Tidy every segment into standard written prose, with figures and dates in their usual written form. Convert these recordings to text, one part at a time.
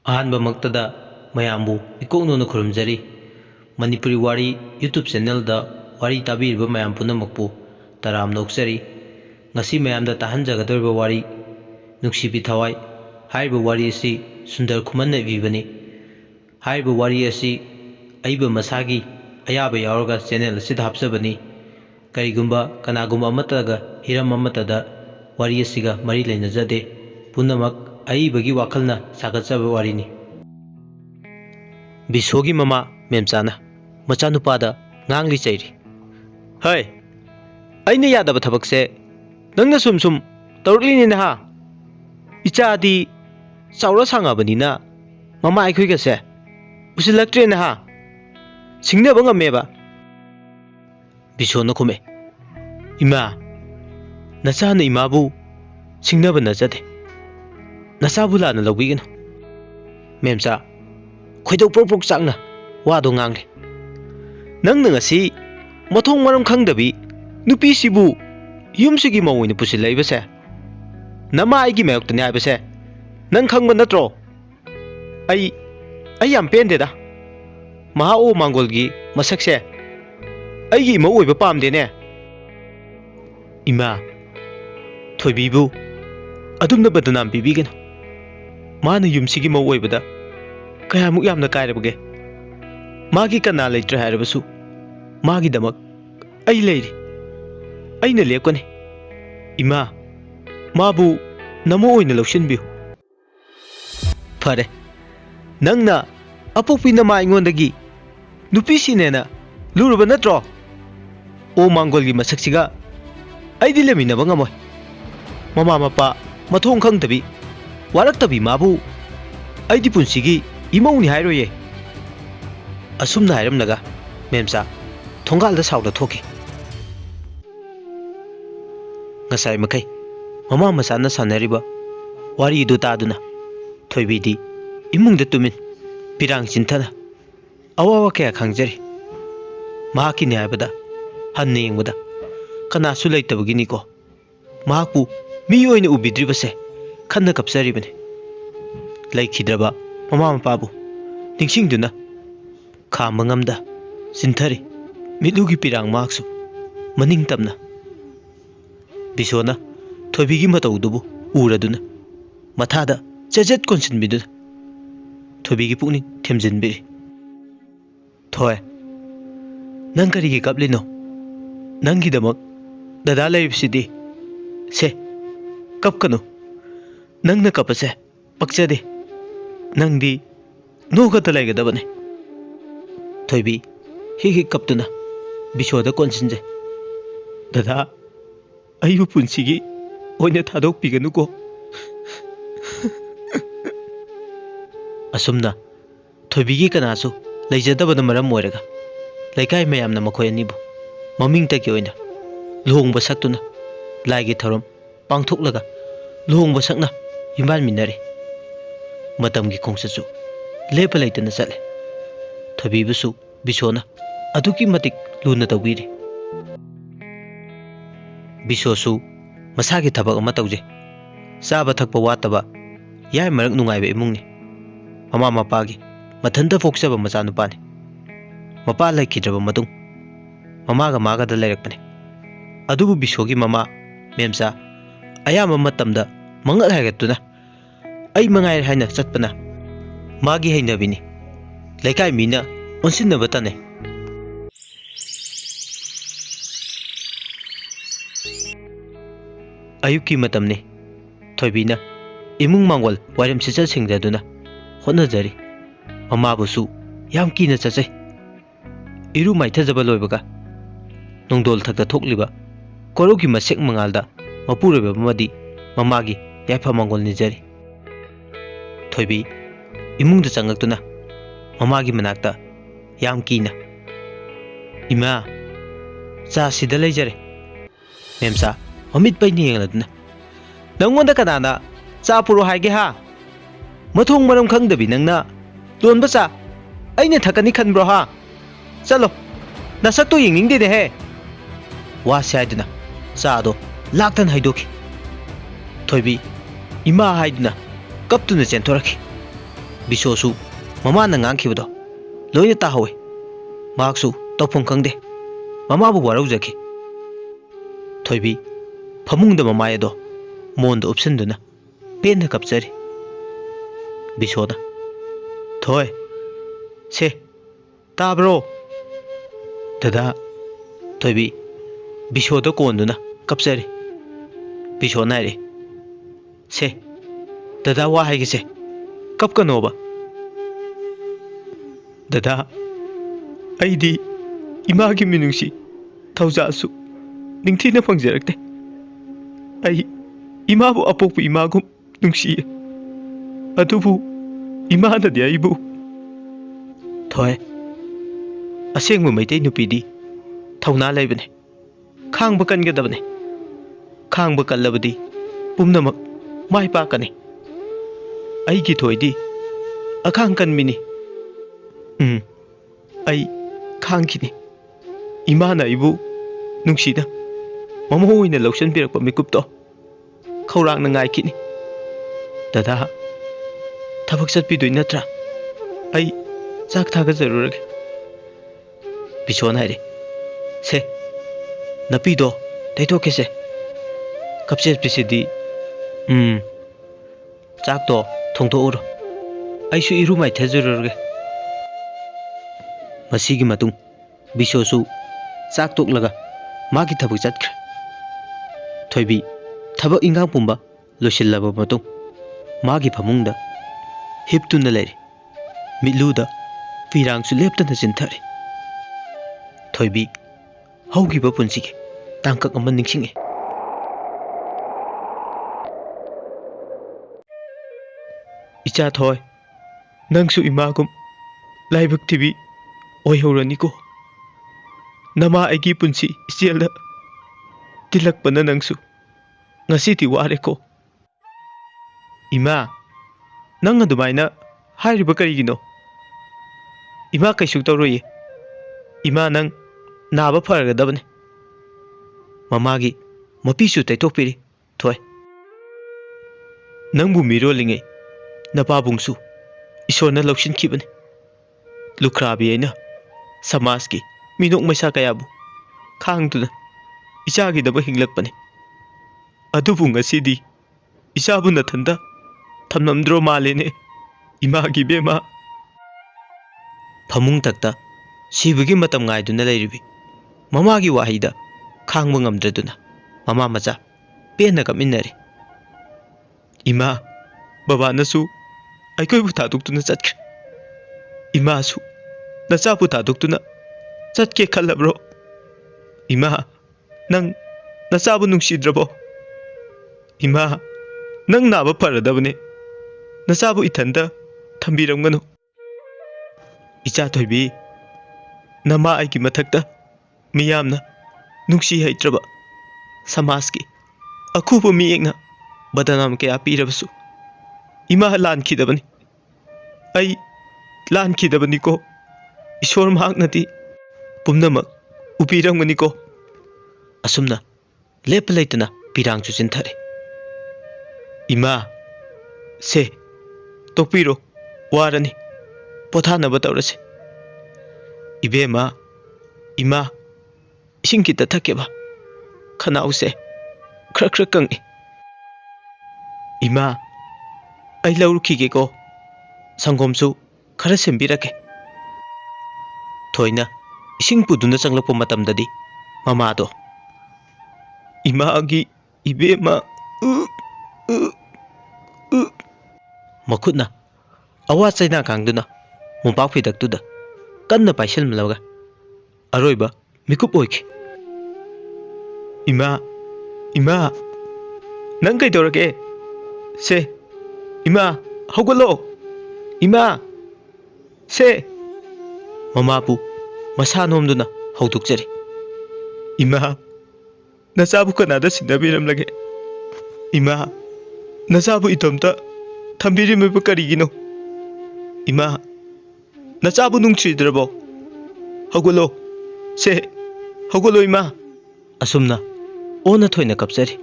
ꯑꯍꯥꯟꯕꯃꯛꯇꯗ ꯃꯌꯥꯝꯕꯨ ꯏꯀꯣꯛꯅꯣꯅ ꯈꯨꯔꯨꯝꯖꯔꯤ ꯃꯅꯤꯄꯨꯔꯤ ꯋꯥꯔꯤ ꯌꯨꯇ꯭ꯌꯨꯕ ꯆꯦꯅꯦꯜꯗ ꯋꯥꯔꯤ ꯇꯥꯕꯤꯔꯤꯕ ꯃꯌꯥꯝ ꯄꯨꯝꯅꯃꯛꯄꯨ ꯇꯔꯥꯝꯅ ꯑꯣꯛꯆꯔꯤ ꯉꯁꯤ ꯃꯌꯥꯝꯗ ꯇꯥꯍꯟꯖꯒꯗꯧꯔꯤꯕ ꯋꯥꯔꯤ ꯅꯨꯡꯁꯤꯕꯤ ꯊꯋꯥꯏ ꯍꯥꯏꯔꯤꯕ ꯋꯥꯔꯤ ꯑꯁꯤ ꯁꯨꯟꯗꯔ ꯈꯨꯃꯟꯅ ꯏꯕꯤꯕꯅꯤ ꯍꯥꯏꯔꯤꯕ ꯋꯥꯔꯤ ꯑꯁꯤ ꯑꯏꯕ ꯃꯁꯥꯒꯤ ꯑꯌꯥꯕ ꯌꯥꯎꯔꯒ ꯆꯦꯅꯦꯜ ꯑꯁꯤꯗ ꯍꯥꯞꯆꯕꯅꯤ ꯀꯔꯤꯒꯨꯝꯕ ꯀꯅꯥꯒꯨꯝꯕ ꯑꯃꯠꯇꯒ ꯍꯤꯔꯝ ꯑꯃꯠꯇꯗ ꯋꯥꯔꯤ ꯑꯁꯤꯒ ꯃꯔꯤ ꯂꯩꯅꯖꯗꯦ ꯄꯨꯝꯅꯃꯛ ꯑꯏꯕꯒꯤ ꯋꯥꯈꯜꯅ ꯁꯥꯒꯠꯆꯕ ꯋꯥꯔꯤꯅꯤ ꯕꯤꯁꯣꯒꯤ ꯃꯃꯥ ꯃꯦꯝꯆꯥꯅ ꯃꯆꯥꯅꯨꯄꯥꯗ ꯉꯥꯡꯂꯤ ꯆꯩꯔꯤ ꯍꯩ ꯑꯩꯅ ꯌꯥꯗꯕ ꯊꯕꯛꯁꯦ ꯅꯪꯅ ꯁꯨꯝ ꯇꯧꯔꯛꯂꯤꯅꯤ ꯅꯍꯥ ꯏꯆꯥꯗꯤ ꯆꯥꯎꯔ ꯁꯥꯡꯉꯕꯅꯤꯅ ꯃꯃꯥ ꯑꯩꯈꯣꯏꯒꯁꯦ ꯎꯁꯤꯜꯂꯛꯇ꯭ꯔꯦ ꯅꯍꯥ ꯁꯤꯡꯅꯕ ꯉꯝꯃꯦꯕ ꯕꯤꯁꯣꯅ ꯈꯨꯝꯃꯦ ꯏꯃꯥ ꯅꯆꯥꯅ ꯏꯃꯥꯕꯨ ꯁꯤꯡꯅꯕ ꯅꯠꯆꯗꯦ ꯅꯆꯥꯕꯨ ꯂꯥꯟꯅ ꯂꯧꯕꯤꯒꯅꯨ ꯃꯦꯝꯆꯥ ꯈꯣꯏꯗꯧ ꯄ꯭ꯔꯣꯛ ꯄ꯭ꯔꯣꯛ ꯆꯥꯛꯅ ꯋꯥꯗꯣ ꯉꯥꯡꯂꯦ ꯅꯪꯅ ꯉꯁꯤ ꯃꯊꯣꯡ ꯃꯔꯝ ꯈꯪꯗꯕꯤ ꯅꯨꯄꯤꯁꯤꯕꯨ ꯌꯨꯝꯁꯤꯒꯤ ꯃꯧ ꯑꯣꯏꯅ ꯄꯨꯁꯤꯜꯂꯛꯏꯕꯁꯦ ꯅꯃꯥ ꯑꯩꯒꯤ ꯃꯥꯌꯣꯛꯇꯅꯤ ꯍꯥꯏꯕꯁꯦ ꯅꯪ ꯈꯪꯕ ꯅꯠꯇ꯭ꯔꯣ ꯑꯩ ꯌꯥꯝ ꯄꯦꯟꯗꯦꯗ ꯃꯍꯥ ꯑꯣ ꯃꯥꯡꯒꯣꯜꯒꯤ ꯃꯁꯛꯁꯦ ꯑꯩꯒꯤ ꯏꯃꯧ ꯑꯣꯏꯕ ꯄꯥꯝꯗꯦꯅꯦ ꯏꯃꯥ ꯊꯣꯏꯕꯤꯕꯨ ꯑꯗꯨꯝꯅ ꯕꯗꯅꯥꯝ ꯄꯤꯕꯤꯒꯅꯨ ꯃꯥꯅ ꯌꯨꯝꯁꯤꯒꯤ ꯃꯧ ꯑꯣꯏꯕꯗ ꯀꯌꯥꯃꯨꯛ ꯌꯥꯝꯅ ꯀꯥꯏꯔꯕꯒꯦ ꯃꯥꯒꯤ ꯀꯅꯥ ꯂꯩꯇ꯭ꯔꯦ ꯍꯥꯏꯔꯕꯁꯨ ꯃꯥꯒꯤꯗꯃꯛ ꯑꯩ ꯂꯩꯔꯤ ꯑꯩꯅ ꯂꯦꯞꯀꯅꯤ ꯏꯃꯥ ꯃꯥꯕꯨ ꯅꯃꯧ ꯑꯣꯏꯅ ꯂꯧꯁꯤꯟꯕꯤꯌꯨ ꯐꯔꯦ ꯅꯪꯅ ꯑꯄꯣꯛꯄꯤ ꯅꯃꯥ ꯑꯩꯉꯣꯟꯗꯒꯤ ꯅꯨꯄꯤꯁꯤꯅꯦꯅ ꯂꯨꯔꯨꯕ ꯅꯠꯇ꯭ꯔꯣ ꯑꯣ ꯃꯥꯡꯒꯣꯜꯒꯤ ꯃꯁꯛꯁꯤꯒ ꯑꯩꯗꯤ ꯂꯩꯃꯤꯟꯅꯕ ꯉꯝꯃꯣꯏ ꯃꯃꯥ ꯃꯄꯥ ꯃꯊꯣꯡ ꯈꯪꯗꯕꯤ ꯋꯥꯔꯛꯇꯕꯤ ꯃꯥꯕꯨ ꯑꯩꯗꯤ ꯄꯨꯟꯁꯤꯒꯤ ꯏꯃꯧꯅꯤ ꯍꯥꯏꯔꯣꯏꯌꯦ ꯑꯁꯨꯝꯅ ꯍꯥꯏꯔꯝꯂꯒ ꯃꯦꯝꯆꯥ ꯊꯣꯡꯒꯥꯜꯗ ꯁꯥꯎꯗ ꯊꯣꯛꯈꯤ ꯉꯁꯥꯏ ꯃꯈꯩ ꯃꯃꯥ ꯃꯆꯥꯅ ꯁꯥꯟꯅꯔꯤꯕ ꯋꯥꯔꯤꯗꯨ ꯇꯥꯗꯨꯅ ꯊꯣꯏꯕꯤꯗꯤ ꯏꯃꯨꯡꯗ ꯇꯨꯃꯤꯟ ꯄꯤꯔꯥꯡ ꯆꯤꯟꯊꯅ ꯑꯋꯥꯕ ꯀꯌꯥ ꯈꯪꯖꯔꯤ ꯃꯍꯥꯛꯀꯤꯅꯤ ꯍꯥꯏꯕꯗ ꯍꯟꯅ ꯌꯦꯡꯕꯗ ꯀꯅꯥꯁꯨ ꯂꯩꯇꯕꯒꯤꯅꯤꯀꯣ ꯃꯍꯥꯛꯄꯨ ꯃꯤ ꯑꯣꯏꯅ ꯎꯕꯤꯗ꯭ꯔꯤꯕꯁꯦ ꯈꯟꯅ ꯀꯞꯆꯔꯤꯕꯅꯤ ꯂꯩꯈꯤꯗ꯭ꯔꯕ ꯃꯃꯥ ꯃꯄꯥꯕꯨ ꯅꯤꯡꯁꯤꯡꯗꯨꯅ ꯈꯥꯝꯕ ꯉꯝꯗ ꯆꯤꯟꯊꯔꯤ ꯃꯤꯠꯂꯨꯒꯤ ꯄꯤꯔꯥꯡ ꯃꯍꯥꯛꯁꯨ ꯃꯅꯤꯡ ꯇꯝꯅ ꯕꯤꯁꯣꯅ ꯊꯣꯏꯕꯤꯒꯤ ꯃꯇꯧꯗꯨꯕꯨ ꯎꯔꯗꯨꯅ ꯃꯊꯥꯗ ꯆꯦꯖꯦꯠ ꯀꯣꯟꯁꯤꯟꯕꯤꯗꯨꯅ ꯊꯣꯏꯕꯤꯒꯤ ꯄꯨꯛꯅꯤꯡ ꯊꯦꯝꯖꯤꯟꯕꯤꯔꯤ ꯊꯣꯏ ꯅꯪ ꯀꯔꯤꯒꯤ ꯀꯞꯂꯤꯅꯣ ꯅꯪꯒꯤꯗꯃꯛ ꯗꯗꯥ ꯂꯩꯔꯤꯕꯁꯤꯗꯤ ꯁꯦ ꯀꯞꯀꯅꯨ ꯅꯪꯅ ꯀꯞꯄꯁꯦ ꯄꯛꯆꯗꯦ ꯅꯪꯗꯤ ꯅꯣꯛꯈꯛꯇ ꯂꯩꯒꯗꯕꯅꯤ ꯊꯣꯏꯕꯤ ꯍꯤꯛ ꯍꯤꯛ ꯀꯞꯇꯨꯅ ꯕꯤꯁꯣꯗ ꯀꯣꯟꯁꯤꯟꯖꯩ ꯗꯗꯥ ꯑꯩꯕꯨ ꯄꯨꯟꯁꯤꯒꯤ ꯑꯣꯏꯅ ꯊꯥꯗꯣꯛꯄꯤꯒꯅꯨꯀꯣ ꯑꯁꯨꯝꯅ ꯊꯣꯏꯕꯤꯒꯤ ꯀꯅꯥꯁꯨ ꯂꯩꯖꯗꯕꯅ ꯃꯔꯝ ꯑꯣꯏꯔꯒ ꯂꯩꯀꯥꯏ ꯃꯌꯥꯝꯅ ꯃꯈꯣꯏ ꯑꯅꯤꯕꯨ ꯃꯃꯤꯡꯇꯒꯤ ꯑꯣꯏꯅ ꯂꯨꯍꯣꯡꯕ ꯁꯛꯇꯨꯅ ꯂꯥꯏꯒꯤ ꯊꯧꯔꯝ ꯄꯥꯡꯊꯣꯛꯂꯒ ꯂꯨꯍꯣꯡꯕ ꯁꯛꯅ ꯌꯨꯝꯕꯥꯟꯃꯤꯟꯅꯔꯤ ꯃꯇꯝꯒꯤ ꯈꯣꯡꯆꯠꯁꯨ ꯂꯦꯞꯄ ꯂꯩꯇꯅ ꯆꯠꯂꯦ ꯊꯣꯏꯕꯤꯕꯨꯁꯨ ꯕꯤꯁꯣꯅ ꯑꯗꯨꯛꯀꯤ ꯃꯇꯤꯛ ꯂꯨꯅ ꯇꯧꯕꯤꯔꯤ ꯕꯤꯁꯣꯁꯨ ꯃꯁꯥꯒꯤ ꯊꯕꯛ ꯑꯃ ꯇꯧꯖꯩ ꯆꯥꯕ ꯊꯛꯄ ꯋꯥꯠꯇꯕ ꯌꯥꯏ ꯃꯔꯛ ꯅꯨꯡꯉꯥꯏꯕ ꯏꯃꯨꯡꯅꯤ ꯃꯃꯥ ꯃꯄꯥꯒꯤ ꯃꯊꯟꯇ ꯄꯣꯛꯆꯕ ꯃꯆꯥꯅꯨꯄꯥꯅꯤ ꯃꯄꯥ ꯂꯩꯈꯤꯗ꯭ꯔꯕ ꯃꯇꯨꯡ ꯃꯃꯥꯒ ꯃꯥꯒꯗ ꯂꯩꯔꯛꯄꯅꯤ ꯑꯗꯨꯕꯨ ꯕꯤꯁꯣꯒꯤ ꯃꯃꯥ ꯃꯦꯝꯆꯥ ꯑꯌꯥꯝꯕ ꯃꯇꯝꯗ ꯃꯉꯛ ꯍꯥꯏꯒꯠꯇꯨꯅ ꯑꯩ ꯃꯉꯥꯏꯔꯦ ꯍꯥꯏꯅ ꯆꯠꯄꯅ ꯃꯥꯒꯤ ꯍꯩꯅꯕꯤꯅꯤ ꯂꯩꯀꯥꯏ ꯃꯤꯅ ꯑꯣꯟꯁꯤꯟꯅꯕ ꯇꯥꯟꯅꯩ ꯑꯌꯨꯛꯀꯤ ꯃꯇꯝꯅꯤ ꯊꯣꯏꯕꯤꯅ ꯏꯃꯨꯡ ꯃꯥꯡꯒꯣꯜ ꯋꯥꯏꯔꯝ ꯁꯤꯠꯆ ꯁꯦꯡꯖꯗꯨꯅ ꯍꯣꯠꯅꯖꯔꯤ ꯃꯃꯥꯕꯨꯁꯨ ꯌꯥꯝ ꯀꯤꯅ ꯆꯠꯆꯩ ꯏꯔꯨ ꯃꯥꯏꯊꯖꯕ ꯂꯣꯏꯕꯒ ꯅꯣꯡꯗꯣꯜ ꯊꯛꯇ ꯊꯣꯛꯂꯤꯕ ꯀꯣꯔꯧꯒꯤ ꯃꯁꯦꯛ ꯃꯉꯥꯜꯗ ꯃꯄꯨꯔꯣꯏꯕ ꯑꯃꯗꯤ ꯃꯃꯥꯒꯤ ꯌꯥꯏꯐ ꯃꯥꯡꯒꯣꯜ ꯅꯤꯖꯔꯤ ꯊꯣꯏꯕꯤ ꯏꯃꯨꯡꯗ ꯆꯪꯉꯛꯇꯨꯅ ꯃꯃꯥꯒꯤ ꯃꯅꯥꯛꯇ ꯌꯥꯝ ꯀꯤꯅ ꯏꯃꯥ ꯆꯥ ꯁꯤꯗ ꯂꯩꯖꯔꯦ ꯃꯦꯝꯆꯥ ꯃꯃꯤꯠ ꯄꯩꯅ ꯌꯦꯡꯂꯗꯨꯅ ꯅꯪꯉꯣꯟꯗ ꯀꯅꯥꯅ ꯆꯥ ꯄꯨꯔꯣ ꯍꯥꯏꯒꯦ ꯍꯥ ꯃꯊꯣꯡ ꯃꯔꯝ ꯈꯪꯗꯕꯤ ꯅꯪꯅ ꯂꯣꯟꯕ ꯆꯥ ꯑꯩꯅ ꯊꯛꯀꯅꯤ ꯈꯟꯕ꯭ꯔꯣ ꯍꯥ ꯆꯠꯂꯣ ꯅꯁꯛꯇꯣ ꯌꯦꯡꯅꯤꯡꯗꯦꯅꯦꯍꯦ ꯋꯥꯁꯦ ꯍꯥꯏꯗꯨꯅ ꯆꯥꯗꯣ ꯂꯥꯛꯇꯅ ꯍꯩꯗꯣꯛꯈꯤ ꯊꯣꯏꯕꯤ ꯏꯃꯥ ꯍꯥꯏꯗꯨꯅ ꯀꯞꯇꯨꯅ ꯆꯦꯟꯊꯣꯔꯛꯈꯤ Bishosu mama na ngangkhibudo loina tahawe maksu tawphum khangde mama bu warau jaki thoibi famungda mama edo monda upsinduna penna kapchari Bishoda Thoi se tabro dada thoibi Bishoda konduna kapchari Bishona re se dada wa hai se kap kanoba dada aidi ima gi minungsi thauja su ningthina phangjarakte ai ima bu apok ima gum nungsi adubu ima na dia ibu Thoi asengmu maitai nupidi thauna laibane khangba kangedabane khangba kallabadi pumnamak mai pa kani ai gi thoidi akhang kan mini ai khang kini ima na ibu nungsida mama hoina lawsan birakpa mikup to khaurang na ngai kini dada thabak satpi doi natra ai chak thaga jarurage Bishona re se napi do taito kese kapse pisidi chak to thongtho uro aisu iru mai thajururge masigi matung Bishosu chak toklaga magi thabak chatkre thoibi thabak ingang pumba losilaba matung magi phamungda hiptuna leire mitluda pirangsu leptana jinthare thoibi haugiba punsigi tangkak ama ningsinge Icha Thoi nangsu imagum laibak tibi oi horani ko nama aigi punsi iselda tilak pana nangsu ngasi ti ware ko ima nang adumaina hairiba karigino ima kaisu tawroye ima nang naba faragadabane mamagi mapisu taitokpiri Thoi nangbu mirolinge napabungsu isona lauksin kibane lukrabi aina samaski minok maisa kayabu khangtuna ichagi daba hinglakpane adubu ngasidi ichabu nathanda thamnamdro malene imagi bema phamung takta sibagi matam ngaiduna leiribi mamagi wahida khangba ngamdraduna mama macha pena kaminari ima baba nasu aikoi bu thadukuna chatkre ima su nacha bu thadukuna chatke khalabro ima nang nacha bu nungsidrabo ima nang naba faradabane nacha bu ithanda thambiramganu icha thoibi nama aigi mathakta miyamna nungsi haitraba samaski akhuba miyengna badanam kaya pirabasu ima lan khidabani ai lan khidabani ko ishor magnati pumnama upiramgani ko asumna lepalaitana pirang chu chinthare ima se tokpiro warani pothana batawrase ibema ima ising kita thakeba khanause khra khra kangi ima ai laurkhige ko sangomsu khara sembirake thoina ising puduna changlakpa matamdadi mama do ima agi ibema makhutna awa chaina kangduna mupak phidaktuda kanna paisal mlaga aroiba mikup oike ima nang kai dorake se ima hogolo ima se mamapu masanomduna hautukjari ima nachabu kanada sinabiram lage ima nachabu itomta thambirimebu karigino ima nachabu nungchidrabo hogolo se hogolo ima asumna ona thoina kapsari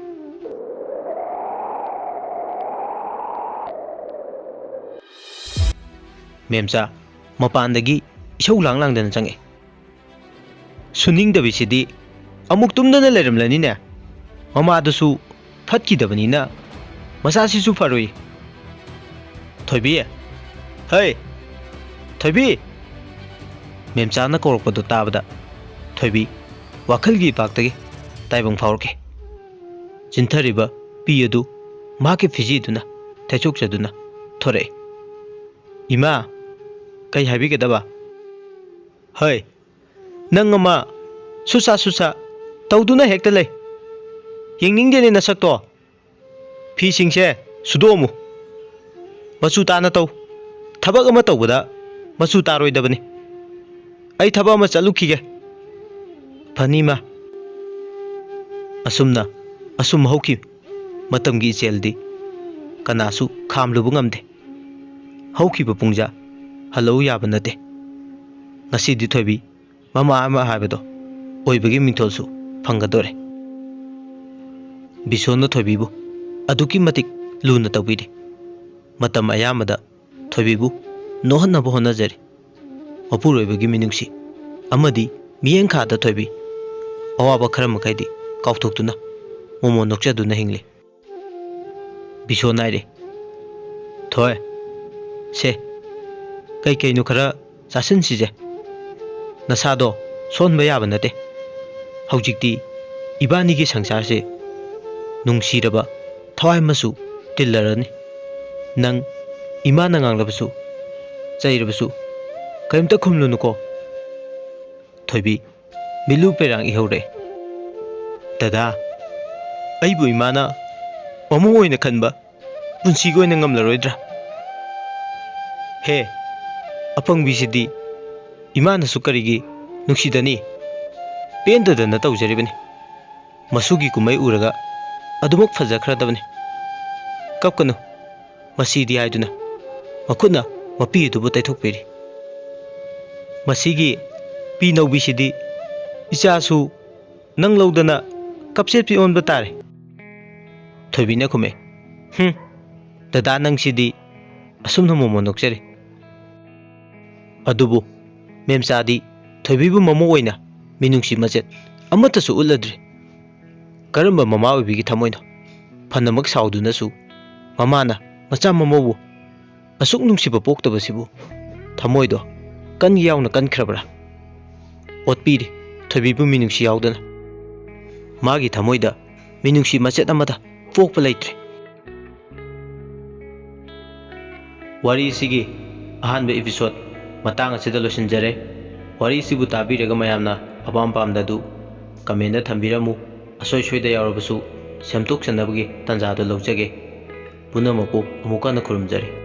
ꯃꯦꯝꯆꯥ ꯃꯄꯥꯟꯗꯒꯤ ꯏꯁꯧ ꯂꯥꯡꯗꯅ ꯆꯪꯉꯛꯑꯦ꯫ ꯁꯨꯅꯤꯡꯗꯕꯤꯁꯤꯗꯤ ꯑꯃꯨꯛ ꯇꯨꯝꯗꯅ ꯂꯩꯔꯝꯂꯅꯤꯅꯦ꯫ ꯃꯃꯥꯗꯨꯁꯨ ꯐꯠꯈꯤꯗꯕꯅꯤꯅ ꯃꯆꯥꯁꯤꯁꯨ ꯐꯔꯣꯏ꯫ ꯊꯣꯏꯕꯤ, ꯍꯩ ꯊꯣꯏꯕꯤ! ꯃꯦꯝꯆꯥꯅ ꯀꯧꯔꯛꯄꯗꯨ ꯇꯥꯕꯗ ꯊꯣꯏꯕꯤ ꯋꯥꯈꯜꯒꯤ ꯏꯄꯥꯛꯇꯒꯤ ꯇꯥꯏꯕꯪ ꯐꯥꯎꯔꯛꯈꯤ꯫ ꯆꯤꯟꯊꯔꯤꯕ ꯄꯤ ꯑꯗꯨ ꯃꯍꯥꯛꯀꯤ ꯐꯤꯖꯤꯗꯨꯅ ꯊꯩꯆꯣꯛꯆꯗꯨꯅ ꯊꯣꯔꯛꯏ꯫ ꯏꯃꯥ, ꯀꯩ ꯍꯥꯏꯕꯤꯒꯗꯕ? ꯍꯩ, ꯅꯪ ꯑꯃ ꯁꯨꯁꯥ ꯁꯨꯁꯥ ꯇꯧꯗꯨꯅ ꯍꯦꯛꯇ ꯂꯩ꯫ ꯌꯦꯡꯅꯤꯡꯗꯦꯅꯦ ꯅꯁꯛꯇꯣ꯫ ꯐꯤꯁꯤꯡꯁꯦ ꯁꯨꯗꯣꯛꯑꯝꯃꯨ, ꯃꯆꯨ ꯇꯥꯅ ꯇꯧ꯫ ꯊꯕꯛ ꯑꯃ ꯇꯧꯕꯗ ꯃꯆꯨ ꯇꯥꯔꯣꯏꯗꯕꯅꯤ꯫ ꯑꯩ ꯊꯕꯛ ꯑꯃ ꯆꯠꯂꯨꯈꯤꯒꯦ꯫ ꯐꯅꯤ ꯏꯃꯥ꯫ ꯑꯁꯨꯝꯅ ꯑꯁꯨꯝ ꯍꯧꯈꯤ ꯃꯇꯝꯒꯤ ꯏꯆꯦꯜꯗꯤ ꯀꯅꯥꯁꯨ ꯈꯥꯝꯂꯨꯕ ꯉꯝꯗꯦ꯫ ꯍꯧꯈꯤꯕ ꯄꯨꯡꯖꯥ ꯍꯜꯂꯧ ꯌꯥꯕ ꯅꯠꯇꯦ꯫ ꯉꯁꯤꯗꯤ ꯊꯣꯏꯕꯤ ꯃꯃꯥ ꯑꯃ ꯍꯥꯏꯕꯗꯣ ꯑꯣꯏꯕꯒꯤ ꯃꯤꯡꯊꯣꯜꯁꯨ ꯐꯪꯒꯗꯣꯔꯦ꯫ ꯕꯤꯁꯣꯅ ꯊꯣꯏꯕꯤꯕꯨ ꯑꯗꯨꯛꯀꯤ ꯃꯇꯤꯛ ꯂꯨꯅ ꯇꯧꯕꯤꯔꯤ꯫ ꯃꯇꯝ ꯑꯌꯥꯝꯕꯗ ꯊꯣꯏꯕꯤꯕꯨ ꯅꯣꯛꯍꯟꯅꯕ ꯍꯣꯠꯅꯖꯔꯤ꯫ ꯃꯄꯨꯔꯣꯏꯕꯒꯤ ꯃꯤꯅꯨꯡꯁꯤ ꯑꯃꯗꯤ ꯃꯤꯠꯌꯦꯡꯈꯥꯗ ꯊꯣꯏꯕꯤ ꯑꯋꯥꯕ ꯈꯔ ꯃꯈꯩꯗꯤ ꯀꯥꯎꯊꯣꯛꯇꯨꯅ ꯃꯣꯃꯣꯟ ꯅꯣꯛꯆꯗꯨꯅ ꯍꯤꯡꯂꯤ꯫ ꯕꯤꯁꯣ ꯅꯥꯏꯔꯦ꯫ ꯊꯣꯏ, ꯁꯦ ꯀꯩꯀꯩꯅꯣ ꯈꯔ ꯆꯥꯁꯤꯟꯁꯤꯁꯦ꯫ ꯅꯁꯥꯗꯣ ꯁꯣꯟꯕ ꯌꯥꯕ ꯅꯠꯇꯦ꯫ ꯍꯧꯖꯤꯛꯇꯤ ꯏꯕꯥꯅꯤꯒꯤ ꯁꯪꯁꯥꯔꯁꯦ ꯅꯨꯡꯁꯤꯔꯕ ꯊꯋꯥꯏ ꯃꯆꯨ ꯇꯤꯜꯂꯔꯅꯤ꯫ ꯅꯪ ꯏꯃꯥꯅ ꯉꯥꯡꯂꯕꯁꯨ ꯆꯩꯔꯕꯁꯨ ꯀꯔꯤꯝꯇ ꯈꯨꯝꯂꯨꯅꯨꯀꯣ꯫ ꯊꯣꯏꯕꯤ ꯃꯤꯂꯨ ꯄꯦꯔꯥꯡ ꯏꯍꯧꯔꯛꯑꯦ꯫ ꯗꯗꯥ, ꯑꯩꯕꯨ ꯏꯃꯥꯅ ꯃꯃꯧ ꯑꯣꯏꯅ ꯈꯟꯕ ꯄꯨꯟꯁꯤꯒꯤ ꯑꯣꯏꯅ ꯉꯝꯂꯔꯣꯏꯗ꯭ꯔꯥ? ꯍꯦ, ꯑꯄꯪꯕꯤꯁꯤꯗꯤ ꯏꯃꯥꯅꯁꯨ ꯀꯔꯤꯒꯤ ꯅꯨꯡꯁꯤꯗꯅꯤ? ꯄꯦꯟꯗꯗꯅ ꯇꯧꯖꯔꯤꯕꯅꯤ꯫ ꯃꯁꯨꯒꯤ ꯀꯨꯝꯍꯩ ꯎꯔꯒ ꯑꯗꯨꯃꯛ ꯐꯖꯈ꯭ꯔꯗꯕꯅꯤ꯫ ꯀꯞꯀꯅꯨ ꯃꯁꯤꯗꯤ ꯍꯥꯏꯗꯨꯅ ꯃꯈꯨꯠꯅ ꯃꯄꯤ ꯑꯗꯨꯕꯨ ꯇꯩꯊꯣꯛꯄꯤꯔꯤ꯫ ꯃꯁꯤꯒꯤ ꯄꯤ ꯅꯧꯕꯤꯁꯤꯗꯤ ꯏꯆꯥꯁꯨ ꯅꯪ ꯂꯧꯗꯅ ꯀꯞꯆꯦꯠꯄꯤ ꯑꯣꯟꯕ ꯇꯥꯔꯦ꯫ ꯊꯣꯏꯕꯤꯅ ꯈꯨꯝꯃꯦ꯫ ꯗꯗꯥ ꯅꯪꯁꯤꯗꯤ ꯑꯁꯨꯝꯅ ꯃꯣꯃꯣꯟ ꯅꯣꯛꯆꯔꯤ꯫ ꯑꯗꯨꯕꯨ ꯃꯦꯝꯆꯥꯗꯤ ꯊꯣꯏꯕꯤꯕꯨ ꯃꯃꯧ ꯑꯣꯏꯅ ꯃꯤꯅꯨꯡꯁꯤ ꯃꯆꯦꯠ ꯑꯃꯠꯇꯁꯨ ꯎꯠꯂꯗ꯭ꯔꯤ꯫ ꯀꯔꯝꯕ ꯃꯃꯥ ꯑꯣꯏꯕꯤꯒꯤ ꯊꯃꯣꯏꯅꯣ ꯐꯅꯃꯛ ꯁꯥꯎꯗꯨꯅꯁꯨ ꯃꯃꯥꯅ ꯃꯆꯥ ꯃꯃꯧꯕꯨ ꯑꯁꯨꯛ ꯅꯨꯡꯁꯤꯕ ꯄꯣꯛꯇꯕꯁꯤꯕꯨ ꯊꯃꯣꯏꯗꯣ ꯀꯟꯒꯤ ꯌꯥꯎꯅ ꯀꯟꯈ꯭ꯔꯕ꯭ꯔꯥ? ꯑꯣꯠꯄꯤꯔꯤ ꯊꯣꯏꯕꯤꯕꯨ ꯃꯤꯅꯨꯡꯁꯤ ꯌꯥꯎꯗꯅ꯫ ꯃꯥꯒꯤ ꯊꯃꯣꯏꯗ ꯃꯤꯅꯨꯡꯁꯤ ꯃꯆꯦꯠ ꯑꯃꯗ ꯄꯣꯛꯄ ꯂꯩꯇ꯭ꯔꯦ꯫ ꯋꯥꯔꯤꯁꯤꯒꯤ ꯑꯍꯥꯟꯕ ꯏꯄꯤꯁꯣꯗ ꯃꯇꯥꯡ ꯑꯁꯤꯗ ꯂꯣꯏꯁꯤꯟꯖꯔꯦ꯫ ꯋꯥꯔꯤꯁꯤꯕꯨ ꯇꯥꯕꯤꯔꯒ ꯃꯌꯥꯝꯅ ꯑꯄꯥꯝ ꯄꯥꯝꯗꯗꯨ ꯀꯃꯦꯟꯗ ꯊꯝꯕꯤꯔꯝꯃꯨ꯫ ꯑꯁꯣꯏ ꯁꯣꯏꯗ ꯌꯥꯎꯔꯕꯁꯨ ꯁꯦꯝꯗꯣꯛꯆꯅꯕꯒꯤ ꯇꯥꯟꯖꯥꯗꯨ ꯂꯧꯖꯒꯦ꯫ ꯄꯨꯝꯅꯃꯛꯄꯨ ꯑꯃꯨꯛ ꯍꯟꯅ ꯈꯨꯔꯨꯝꯖꯔꯤ꯫